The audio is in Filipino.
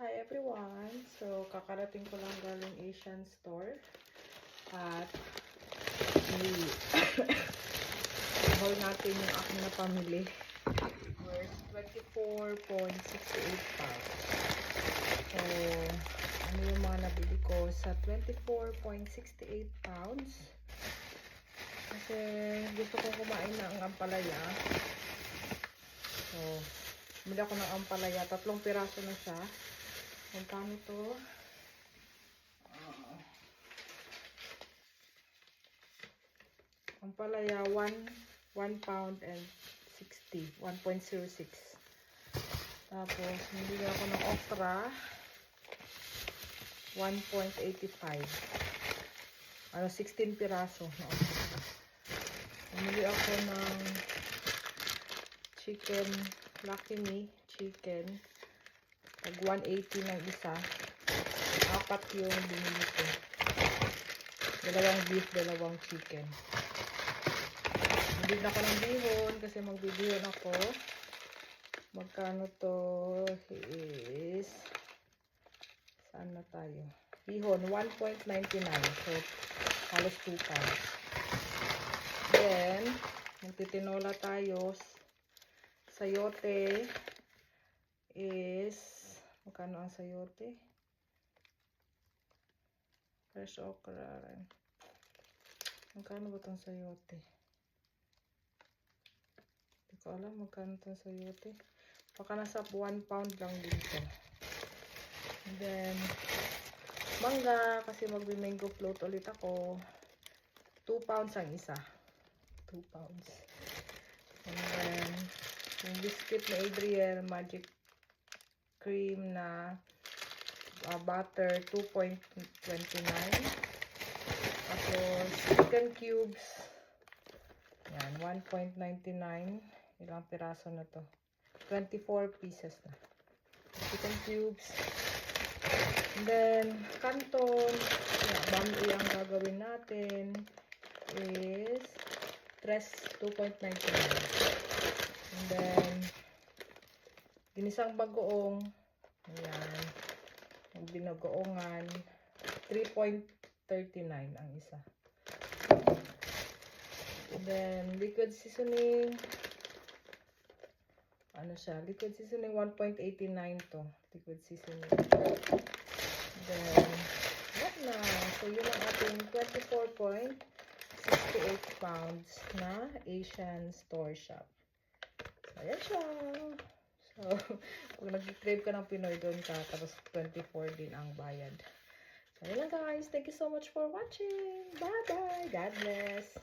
Hi everyone! So, kakarating ko lang galing Asian store at haul natin yung aking napamili worth 24.68 pounds. So, ano yung mga nabili ko sa 24.68 pounds? Kasi gusto kong kumain ng ampalaya. So, bili ako ng ampalaya. 3 piraso na siya. Magkano to? Ampalaya 1 pound and 60. 1.06. Tapos, bili ako ng okra 1.85. 16 piraso na okra. Bumili ako ng chicken, Lucky Me chicken. Pag 180 ng isa. 4 yung binili ko. 2 beef, 2 chicken. Bili na ako ng bihon kasi magbibihon ako. Magkano to is, saan na tayo? Bihon, 1.99. So, halos 2 pounds. Then, magtitinola tayo. Sayote is, magkano ang sayote? Fresh okra. Magkano ba itong sayote? Hindi ko alam magkano itong sayote. Baka nasa 1 pound lang dito. And then, mangga, kasi magbi-mango float ulit ako. 2 pounds ang isa. 2 pounds. And then, yung biscuit na Adriel Magic Cream na butter 2.29. Tapos chicken cubes yan 1.99. Ilang piraso na to? 24 pieces na chicken cubes. And then canton, bambi ang gagawin natin is 2.99. And then ginisang bagoong, ayan, yung binagoongan 3.39 ang isa. And then liquid seasoning, ano siya, liquid seasoning 1.89 to, liquid seasoning. And then what na, so yun ang ating 24.68 pounds na Asian store shop. So ayan siya. So, kung nag-crave ka ng Pinoy, doon ka. Tapos, 24 din ang bayad. So, yun lang guys. Thank you so much for watching. Bye-bye. God bless.